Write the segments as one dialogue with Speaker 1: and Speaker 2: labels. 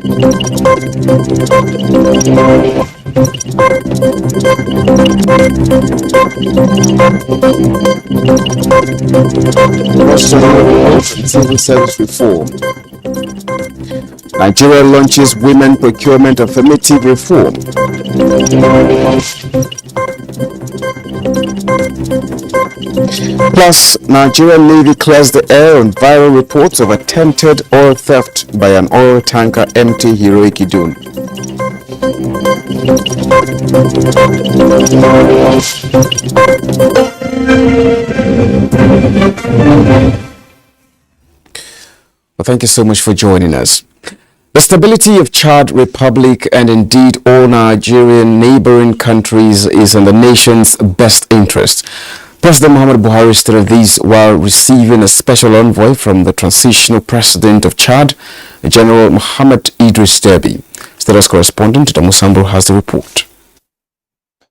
Speaker 1: Civil service reform. Nigeria launches women procurement affirmative reform. Plus, Nigerian Navy clears the air on viral reports of attempted oil theft by an oil tanker MT Heroic Idun. Well, thank you so much for joining us. The stability of Chad Republic and indeed all Nigerian neighboring countries is in the nation's best interest. President Muhammadu Buhari stated this while receiving a special envoy from the transitional president of Chad, General Muhammad Idris Deby. Status correspondent Damusambu has the report.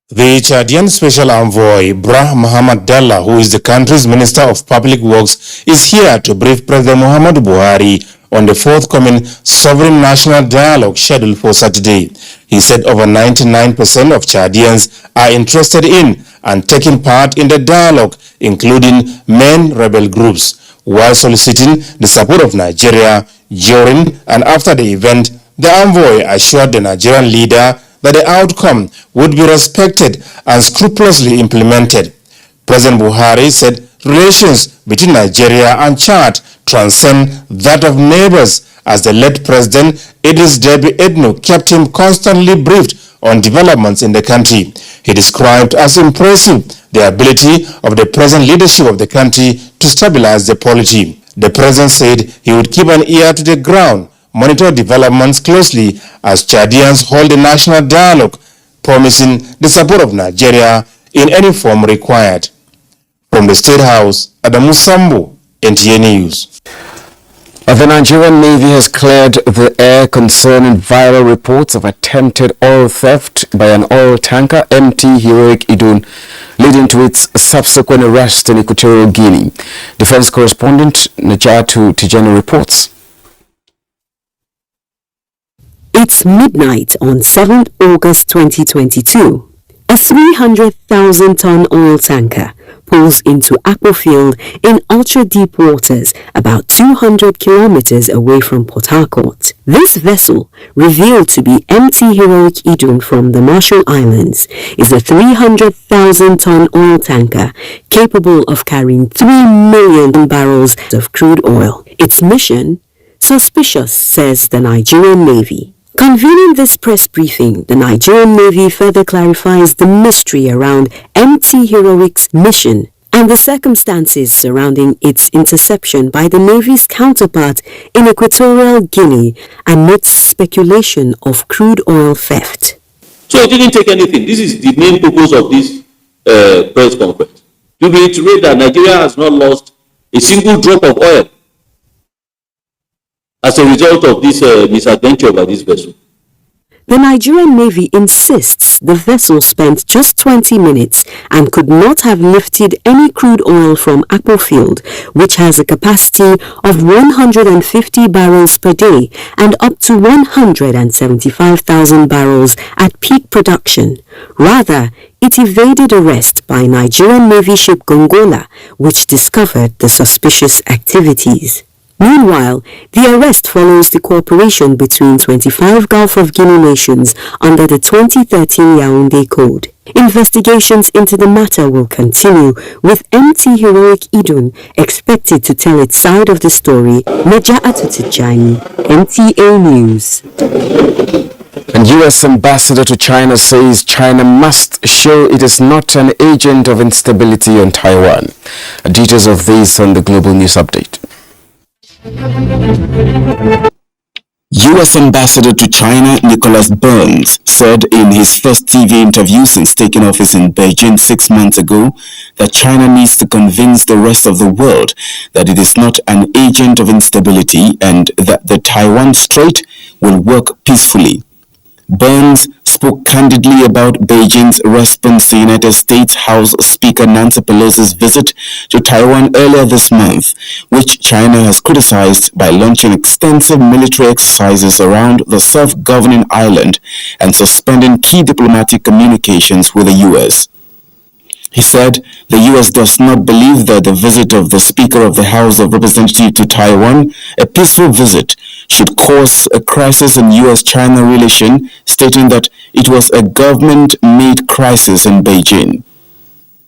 Speaker 2: The Chadian Special Envoy, Brah Muhammad Dalla, who is the country's Minister of Public Works, is here to brief President Muhammadu Buhari on the forthcoming Sovereign National Dialogue scheduled for Saturday. He said over 99% of Chadians are interested in and taking part in the dialogue, including main rebel groups. While soliciting the support of Nigeria during and after the event, the envoy assured the Nigerian leader that the outcome would be respected and scrupulously implemented. President Buhari said relations between Nigeria and Chad transcend that of neighbors, as the late President Idris Deby Itno kept him constantly briefed on developments in the country. He described as impressive the ability of the present leadership of the country to stabilize the polity. The President said he would keep an ear to the ground, monitor developments closely as Chadians hold a national dialogue, promising the support of Nigeria in any form required. From the State House, Adamu Sambo, NTA News.
Speaker 1: The Nigerian Navy has cleared the air concerning viral reports of attempted oil theft by an oil tanker MT Heroic Idun, leading to its subsequent arrest in Equatorial Guinea. Defense correspondent Najatu Tijani reports.
Speaker 3: It's midnight on 7th August 2022. A 300,000-ton oil tanker pulls into Akpo Field in ultra-deep waters about 200 kilometers away from Port Harcourt. This vessel, revealed to be MT Heroic Idun from the Marshall Islands, is a 300,000-ton oil tanker capable of carrying 3 million barrels of crude oil. Its mission? Suspicious, says the Nigerian Navy. Convening this press briefing, the Nigerian Navy further clarifies the mystery around MT Heroic's mission and the circumstances surrounding its interception by the Navy's counterpart in Equatorial Guinea amidst speculation of crude oil theft.
Speaker 4: So it didn't take anything. This is the main purpose of this press conference. To reiterate that Nigeria has not lost a single drop of oil as a result of this misadventure by this vessel.
Speaker 3: The Nigerian Navy insists the vessel spent just 20 minutes and could not have lifted any crude oil from Akpo Field, which has a capacity of 150 barrels per day and up to 175,000 barrels at peak production. Rather, it evaded arrest by Nigerian Navy ship Gongola, which discovered the suspicious activities. Meanwhile, the arrest follows the cooperation between 25 Gulf of Guinea nations under the 2013 Yaoundé Code. Investigations into the matter will continue, with MT Heroic Idun expected to tell its side of the story. Najatu Tijani, NTA News.
Speaker 1: And U.S. Ambassador to China says China must show it is not an agent of instability on Taiwan. Details of this on the Global News Update.
Speaker 5: U.S. Ambassador to China Nicholas Burns said in his first TV interview since taking office in Beijing 6 months ago that China needs to convince the rest of the world that it is not an agent of instability and that the Taiwan Strait will work peacefully. Burns spoke candidly about Beijing's response to United States House Speaker Nancy Pelosi's visit to Taiwan earlier this month, which China has criticized by launching extensive military exercises around the self-governing island and suspending key diplomatic communications with the U.S. He said the U.S. does not believe that the visit of the Speaker of the House of Representatives to Taiwan, a peaceful visit, should cause a crisis in U.S.-China relation, stating that it was a government-made crisis in Beijing.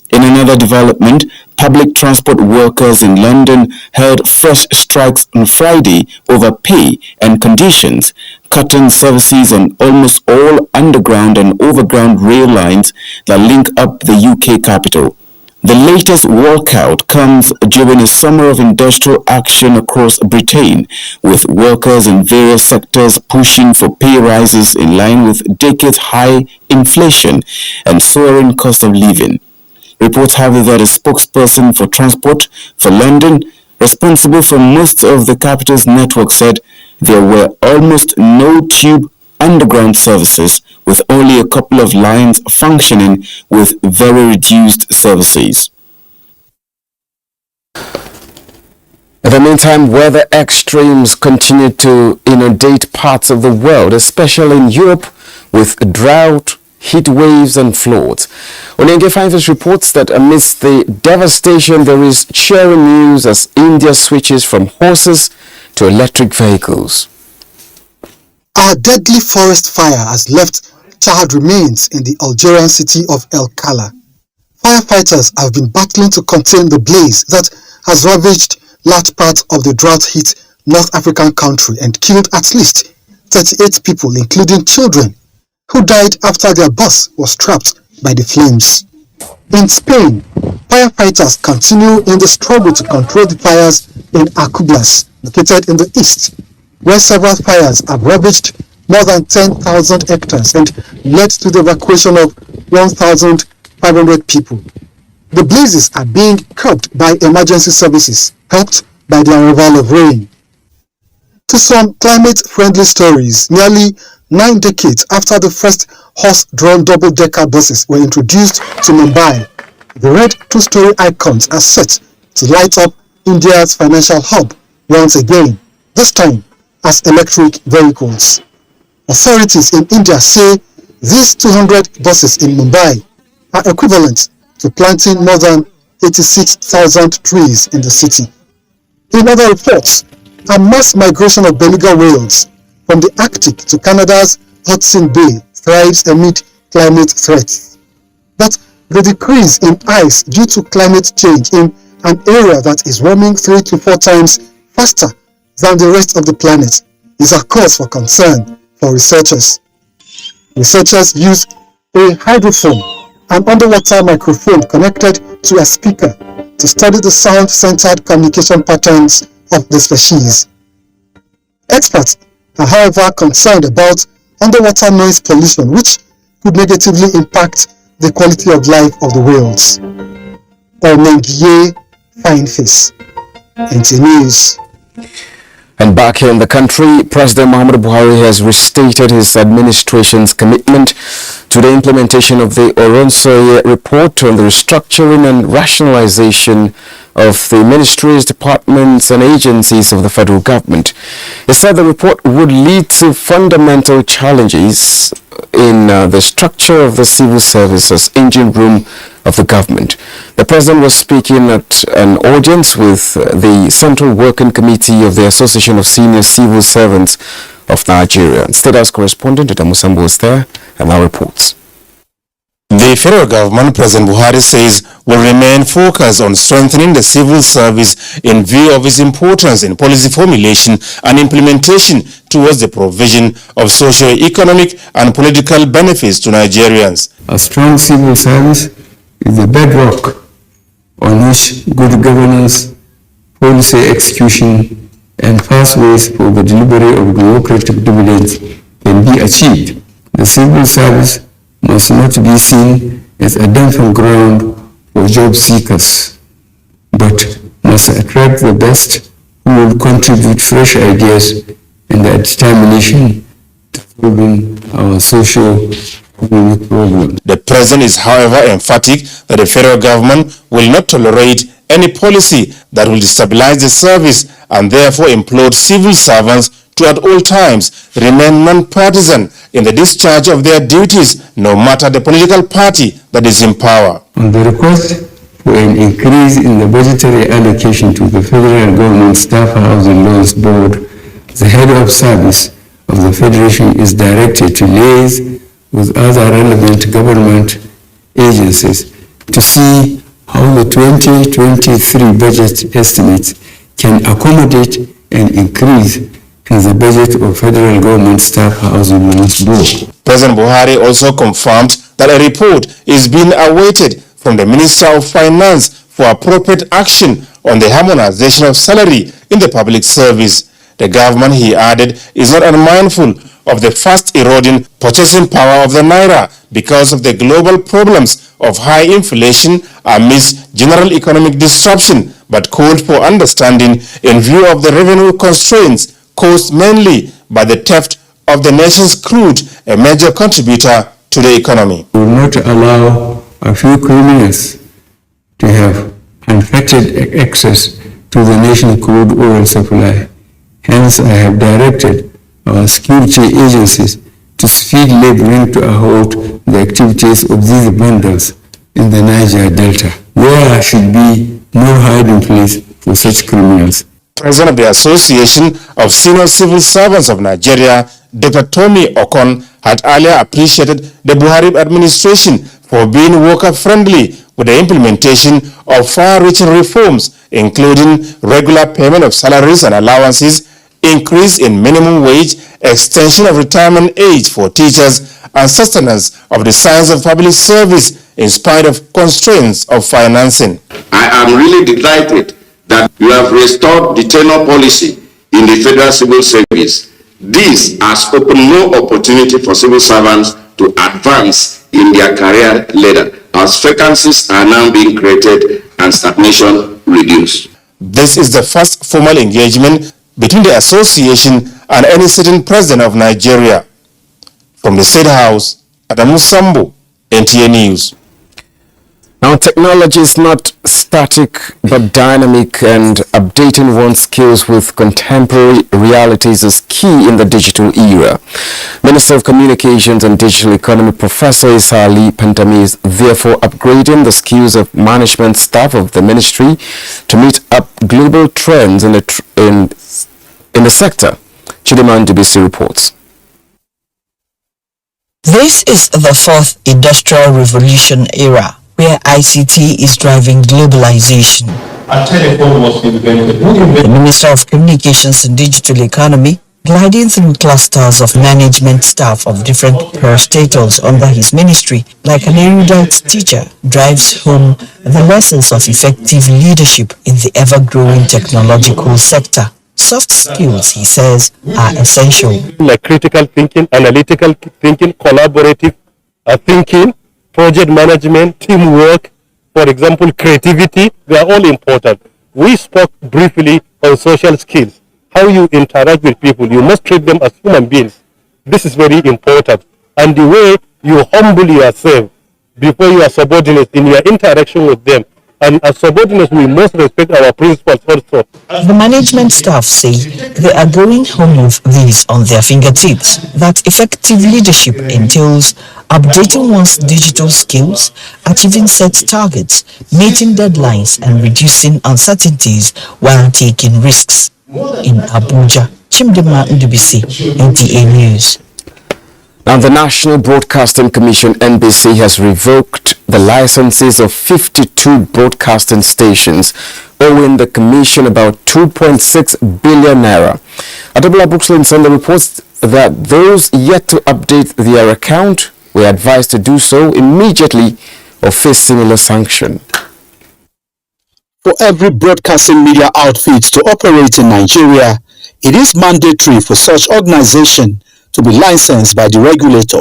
Speaker 5: In another development, public transport workers in London held fresh strikes on Friday over pay and conditions, cutting services on almost all underground and overground rail lines that link up the UK capital. The latest walkout comes during a summer of industrial action across Britain, with workers in various sectors pushing for pay rises in line with decades-high inflation and soaring cost of living. Reports have it that a spokesperson for transport for London, responsible for most of the capital's network, said there were almost no tube underground services, with only a couple of lines functioning with very reduced services.
Speaker 1: In the meantime, weather extremes continue to inundate parts of the world, especially in Europe, with drought, heat waves and floods. Onenge Finance reports that amidst the devastation, there is cheering news as India switches from horses to electric vehicles.
Speaker 6: A deadly forest fire has left charred remains in the Algerian city of El Kala. Firefighters have been battling to contain the blaze that has ravaged large parts of the drought-hit North African country and killed at least 38 people, including children, who died after their bus was trapped by the flames. In Spain, firefighters continue in the struggle to control the fires in Abuja, located in the east, where several fires have ravaged more than 10,000 hectares and led to the evacuation of 1,500 people. The blazes are being curbed by emergency services, helped by the arrival of rain. To some climate-friendly stories, nearly 9 decades after the first horse-drawn double-decker buses were introduced to Mumbai, the red two-story icons are set to light up India's financial hub once again, this time as electric vehicles. Authorities in India say these 200 buses in Mumbai are equivalent to planting more than 86,000 trees in the city. In other reports, a mass migration of beluga whales from the Arctic to Canada's Hudson Bay thrives amid climate threats. But the decrease in ice due to climate change in an area that is warming 3 to 4 times faster than the rest of the planet is a cause for concern for researchers. Researchers use a hydrophone, an underwater microphone connected to a speaker, to study the sound-centered communication patterns of the species. Experts are, however, concerned about underwater noise pollution, which could negatively impact the quality of life of the whales. Onenge Fineface, NTA News.
Speaker 1: And back here in the country, President Muhammadu Buhari has restated his administration's commitment to the implementation of the Oronsoye report on the restructuring and rationalization of the ministries, departments and agencies of the federal government. He said the report would lead to fundamental challenges in the structure of the civil service as engine room of the government. The president was speaking at an audience with the Central Working Committee of the Association of Senior Civil Servants of Nigeria. State House correspondent Adamusambo is there and now reports.
Speaker 2: The federal government, President Buhari says, will remain focused on strengthening the civil service in view of its importance in policy formulation and implementation towards the provision of socio-economic and political benefits to Nigerians.
Speaker 7: A strong civil service is the bedrock on which good governance, policy execution, and pathways for the delivery of democratic dividends can be achieved. The civil service must not be seen as a dumping ground for job seekers, but must attract the best who will contribute fresh ideas and their determination to solving our socio-economic problems.
Speaker 2: The president is, however, emphatic that the federal government will not tolerate any policy that will destabilize the service and therefore implore civil servants to at all times remain non-partisan in the discharge of their duties, no matter the political party that is in power.
Speaker 7: On the request for an increase in the budgetary allocation to the federal government staff housing loans board, the head of service of the federation is directed to liaise with other relevant government agencies to see how the 2023 budget estimates can accommodate an increase in the budget of federal government staff housing loans board.
Speaker 2: President Buhari also confirmed that a report is being awaited from the Minister of Finance for appropriate action on the harmonization of salary in the public service. The government, he added, is not unmindful of the fast eroding purchasing power of the naira because of the global problems of high inflation amidst general economic disruption, but called for understanding in view of the revenue constraints caused mainly by the theft of the nation's crude, a major contributor to the economy.
Speaker 7: We will not allow a few criminals to have unfettered access to the nation's crude oil supply. Hence, I have directed our security agencies to speedily bring to a halt the activities of these bundles in the Niger Delta. There should be no hiding place for such criminals.
Speaker 2: President of the Association of Senior Civil Servants of Nigeria, Dr. Tommy Okon, had earlier appreciated the Buhari administration for being worker-friendly with the implementation of far-reaching reforms, including regular payment of salaries and allowances, increase in minimum wage, extension of retirement age for teachers, and sustenance of the science of public service in spite of constraints of financing.
Speaker 8: I am really delighted that you have restored the tenure policy in the federal civil service. This has opened more opportunity for civil servants to advance in their career ladder as vacancies are now being created and stagnation reduced.
Speaker 2: This is the first formal engagement between the association and any sitting president of Nigeria. From the State House, Adamu Sambo, NTA News.
Speaker 1: Now, technology is not static but dynamic, and updating one's skills with contemporary realities is key in the digital era. Minister of Communications and Digital Economy Professor Issa Ali Pantami is therefore upgrading the skills of management staff of the ministry to meet up global trends in the sector. Chidiman DBC reports.
Speaker 9: This is the fourth industrial revolution era, where ICT is driving globalization.
Speaker 10: A telephone was invented.
Speaker 9: The Minister of Communications and Digital Economy, gliding through clusters of management staff of different parastatals under his ministry, like an erudite teacher, drives home the lessons of effective leadership in the ever-growing technological sector. Soft skills, he says, are essential.
Speaker 10: Like critical thinking, analytical thinking, collaborative thinking, project management, teamwork, for example, creativity, they are all important. We spoke briefly on social skills, how you interact with people. You must treat them as human beings. This is very important. And the way you humble yourself before your subordinates in your interaction with them. And as subordinates, we must respect our principles also.
Speaker 9: The management staff say they are going home with these on their fingertips, that effective leadership entails updating one's digital skills, achieving set targets, meeting deadlines, and reducing uncertainties while taking risks. In Abuja, Chimdema Ndubisi, NTA News.
Speaker 1: Now, the National Broadcasting Commission, NBC, has revoked the licenses of 52 broadcasting stations, owing the commission about 2.6 billion naira. Adobola Buxlin Sunday reports that those yet to update their account were advised to do so immediately or face similar sanction.
Speaker 11: For every broadcasting media outfit to operate in Nigeria, it is mandatory for such organization to be licensed by the regulator,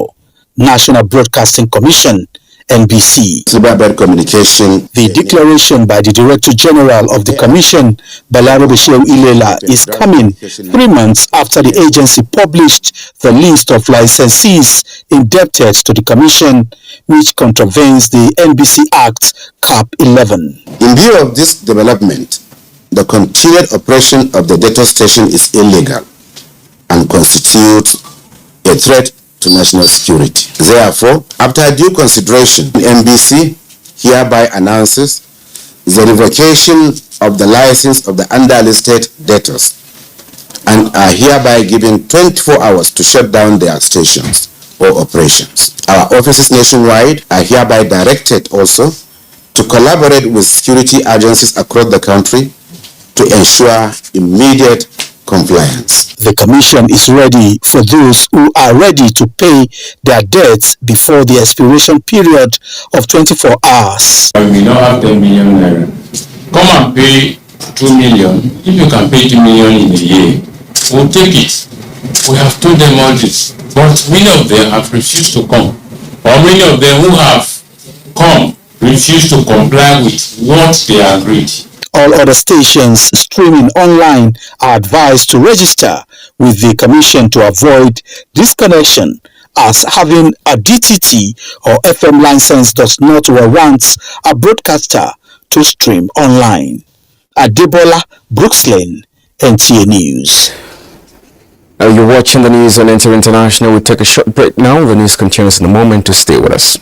Speaker 11: National Broadcasting Commission, NBC.
Speaker 8: Cyber communication.
Speaker 11: The declaration by the Director General of the Commission, Balarabe Shehu Ilela, is coming 3 months after the agency published the list of licensees indebted to the Commission, which contravenes the NBC Act Cap 11.
Speaker 8: In view of this development, the continued operation of the data station is illegal and constitutes a threat to national security. Therefore, after due consideration, NBC hereby announces the revocation of the license of the underlisted debtors and are hereby given 24 hours to shut down their stations or operations. Our offices nationwide are hereby directed also to collaborate with security agencies across the country to ensure immediate compliance.
Speaker 11: The Commission is ready for those who are ready to pay their debts before the expiration period of 24 hours.
Speaker 12: We don't have 10 million naira. Come and pay 2 million. If you can pay 2 million in a year, we'll take it. We have told them all this. But many of them have refused to come. Or many of them who have come refuse to comply with what they agreed.
Speaker 11: All other stations streaming online are advised to register with the Commission to avoid disconnection, as having a DTT or FM license does not warrant a broadcaster to stream online. Adebola, Brooks Lane, NTA News.
Speaker 1: You're watching the news on NTA International. We'll take a short break now. The news continues in a moment. To stay with us.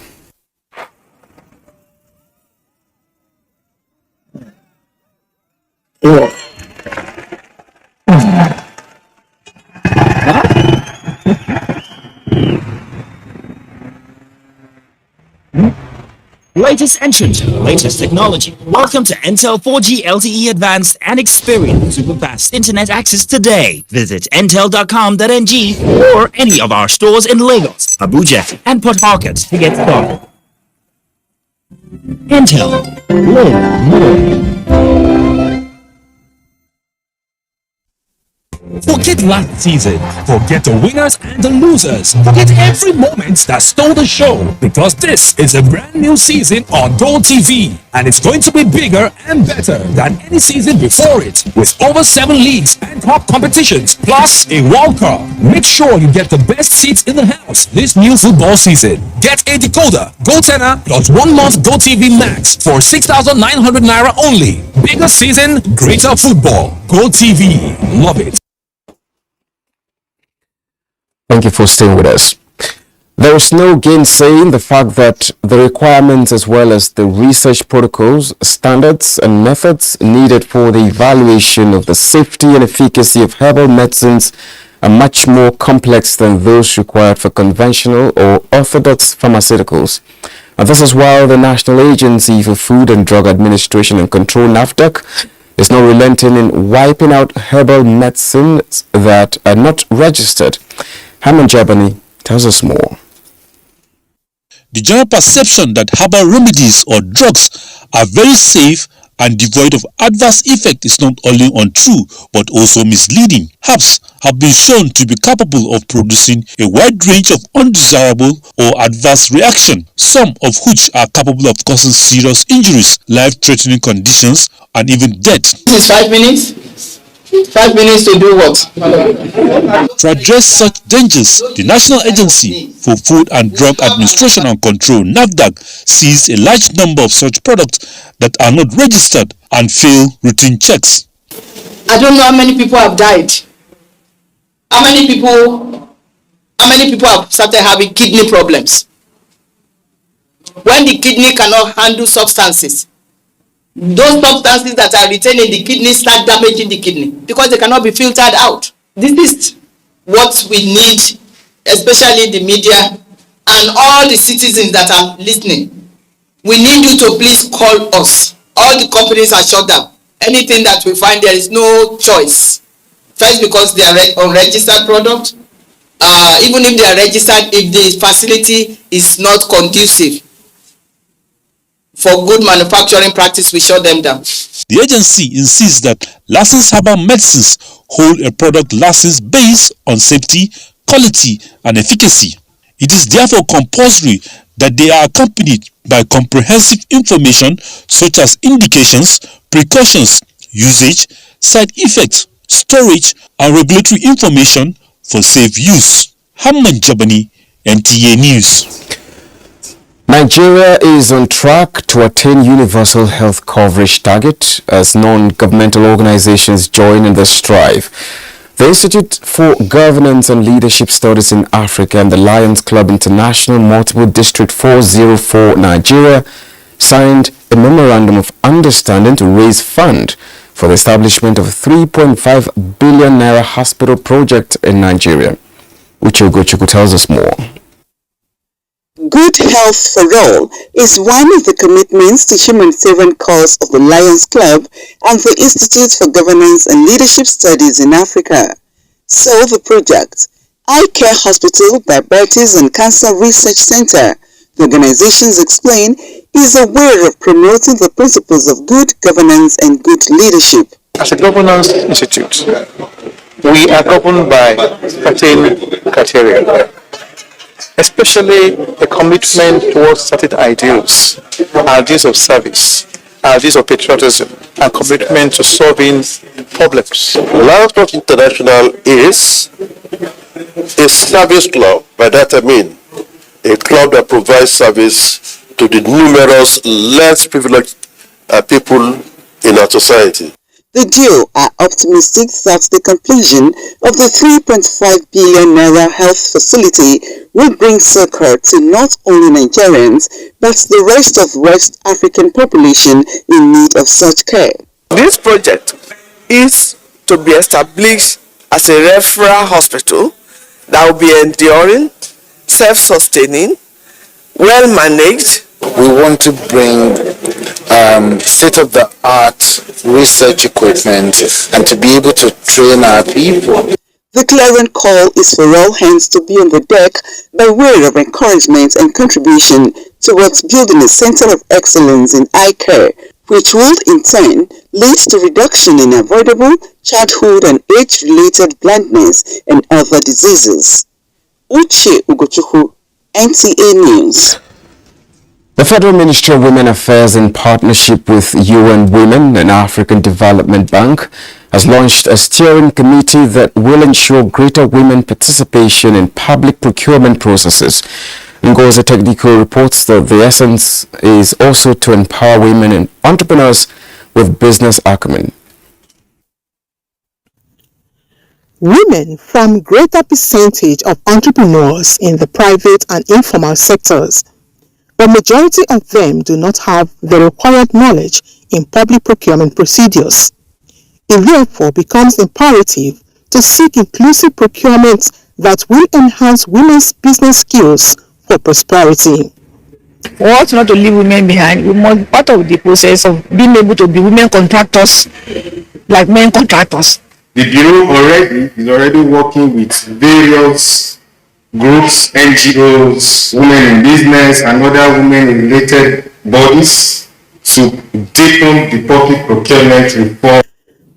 Speaker 13: Latest entrance, latest technology. Welcome to Intel 4G LTE Advanced and experience super fast internet access today. Visit intel.com.ng or any of our stores in Lagos, Abuja, and Port Harcourt to get started. Intel. Live more.
Speaker 14: Forget last season, forget the winners and the losers, forget every moment that stole the show, because this is a brand new season on Gold TV, and it's going to be bigger and better than any season before it, with over 7 leagues and top competitions, plus a World Cup. Make sure you get the best seats in the house this new football season. Get a decoder, Gold Tenor, plus 1 month Gold TV Max for 6,900 Naira only. Bigger season, greater football. Gold TV. Love it.
Speaker 1: Thank you for staying with us. There is no gainsaying the fact that the requirements as well as the research protocols, standards and methods needed for the evaluation of the safety and efficacy of herbal medicines are much more complex than those required for conventional or orthodox pharmaceuticals. And this is why the National Agency for Food and Drug Administration and Control, NAFDAC, is now relenting in wiping out herbal medicines that are not registered. Haman Jabani tells us more.
Speaker 15: The general perception that herbal remedies or drugs are very safe and devoid of adverse effect is not only untrue but also misleading. Herbs have been shown to be capable of producing a wide range of undesirable or adverse reactions, some of which are capable of causing serious injuries, life-threatening conditions, and even death.
Speaker 16: This is 5 minutes. 5 minutes to do what?
Speaker 15: To address such dangers, the National Agency for Food and Drug Administration and Control, NAFDAC, sees a large number of such products that are not registered and fail routine checks.
Speaker 16: I don't know how many people have died. How many people have started having kidney problems? When the kidney cannot handle substances, those substances that are retained in the kidney start damaging the kidney because they cannot be filtered out. This is what we need, especially the media and all the citizens that are listening. We need you to please call us. All the companies are shut down. Anything that we find, there is no choice. First, because they are unregistered product. Even if they are registered, if the facility is not conducive for good manufacturing practice, we shut them down.
Speaker 15: The agency insists that licensed herbal medicines hold a product license based on safety, quality, and efficacy. It is therefore compulsory that they are accompanied by comprehensive information such as indications, precautions, usage, side effects, storage, and regulatory information for safe use. Hamman Jabani, NTA News.
Speaker 1: Nigeria is on track to attain universal health coverage target as non-governmental organizations join in the strive. The Institute for Governance and Leadership Studies in Africa and the Lions Club International Multiple District 404 Nigeria signed a memorandum of understanding to raise fund for the establishment of a 3.5 billion naira hospital project in Nigeria. Uche Ugochukwu tells us more.
Speaker 17: Good health for all is one of the commitments to humanitarian cause of the Lions Club and the Institute for Governance and Leadership Studies in Africa. So the project, Eye Care Hospital, Diabetes and Cancer Research Center, the organizations explain, is a way of promoting the principles of good governance and good leadership.
Speaker 18: As a governance institute, we are governed by certain criteria, especially a commitment towards certain ideals of service, ideals of patriotism, and commitment to solving problems.
Speaker 19: Lions Club International is a service club. By that I mean a club that provides service to the numerous less privileged people in our society.
Speaker 17: The duo are optimistic that the completion of the 3.5 billion naira health facility will bring succor to not only Nigerians but the rest of West African population in need of such care.
Speaker 20: This project is to be established as a referral hospital that will be enduring, self-sustaining, well-managed.
Speaker 21: We want to bring state-of-the-art research equipment and to be able to train our people.
Speaker 17: The clarion call is for all hands to be on the deck by way of encouragement and contribution towards building a center of excellence in eye care, which will in turn lead to reduction in avoidable childhood and age-related blindness and other diseases. Uche Ugochukwu, NTA News.
Speaker 1: The Federal Ministry of Women Affairs, in partnership with UN Women and African Development Bank, has launched a steering committee that will ensure greater women participation in public procurement processes. Ngozi Technical reports that the essence is also to empower women and entrepreneurs with business acumen.
Speaker 22: Women form greater percentage of entrepreneurs in the private and informal sectors. The majority of them do not have the required knowledge in public procurement procedures. It therefore becomes imperative to seek inclusive procurement that will enhance women's business skills for prosperity.
Speaker 23: We ought not to leave women behind. We must be part of the process of being able to be women contractors like men contractors.
Speaker 24: The Bureau is already working with various groups, NGOs, women in business and other women-related bodies to deepen the public procurement reform.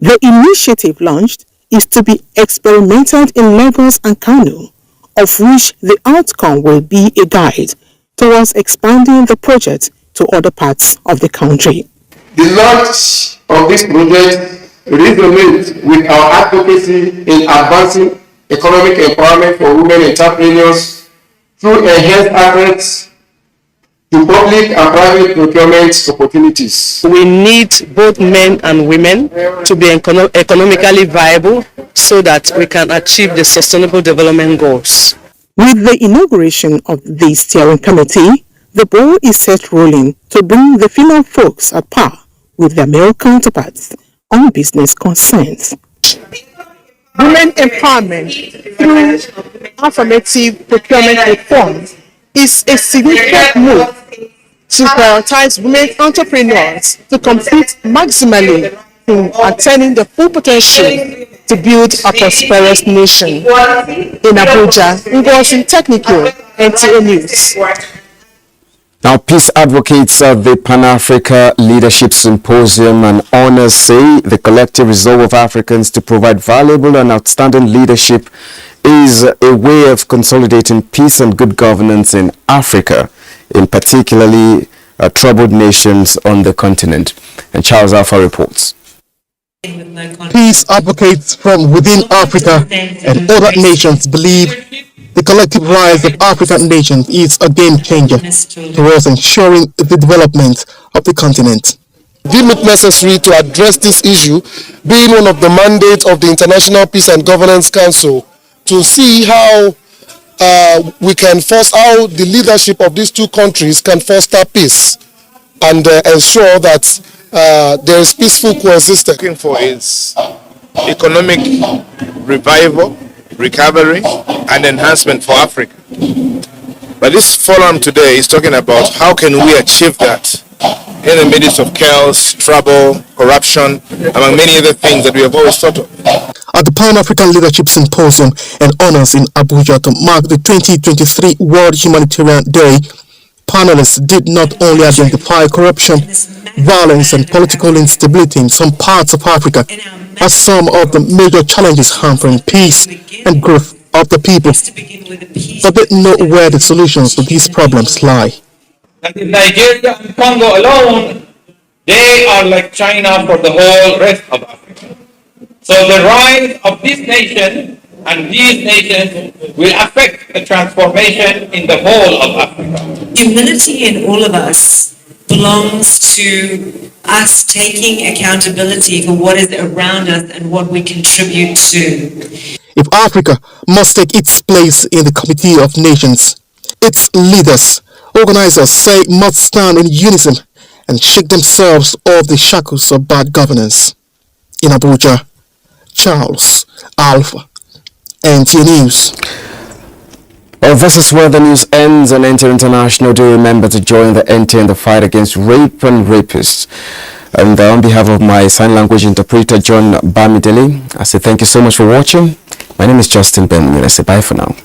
Speaker 22: The initiative launched is to be experimented in Lagos and Kano, of which the outcome will be a guide towards expanding the project to other parts of the country.
Speaker 24: The launch of this project resonates with our advocacy in advancing economic empowerment for women entrepreneurs through enhanced access to public and private procurement opportunities.
Speaker 25: We need both men and women to be economically viable so that we can achieve the sustainable development goals.
Speaker 22: With the inauguration of the steering committee, the ball is set rolling to bring the female folks at par with their male counterparts on business concerns. Women empowerment through affirmative procurement reform is a significant move to prioritize women entrepreneurs to compete maximally in attaining the full potential to build a prosperous nation. In Abuja, Ngozi Technical, NTA News.
Speaker 1: Now, peace advocates at the Pan-Africa Leadership Symposium and Honors say the collective resolve of Africans to provide valuable and outstanding leadership is a way of consolidating peace and good governance in Africa, in particularly troubled nations on the continent. And Charles Alpha reports.
Speaker 3: Peace advocates from within Africa and other nations believe the collective rise of African nations is a game changer towards ensuring the development of the continent.
Speaker 4: Deem it necessary to address this issue, being one of the mandates of the International Peace and Governance Council, to see how how the leadership of these two countries can foster peace and ensure that there is peaceful coexistence.
Speaker 5: Looking for is economic revival, recovery, and enhancement for Africa. But this forum today is talking about how can we achieve that in the midst of chaos, trouble, corruption, among many other things that we have always thought of.
Speaker 3: At the Pan-African Leadership Symposium and Honors in Abuja to mark the 2023 World Humanitarian Day, panelists did not only identify corruption, violence and political instability in some parts of Africa as some of the major challenges hampering peace and growth of the people, but they know where the solutions to these problems lie.
Speaker 6: That in Nigeria and Congo alone, they are like China for the whole rest of Africa. So the rise of this nation and these nations will affect the transformation in the whole of Africa.
Speaker 7: Humility in all of us belongs to us taking accountability for what is around us and what we contribute to.
Speaker 3: If Africa must take its place in the Committee of Nations, its leaders, organizers say must stand in unison and shake themselves off the shackles of bad governance. In Abuja, Charles Alpha, NTA News.
Speaker 1: Well, this is where the news ends on NTA International. Do remember to join the NTA in the fight against rape and rapists. And on behalf of my sign language interpreter, John Bamidele, I say thank you so much for watching. My name is Justin Ben. I say bye for now.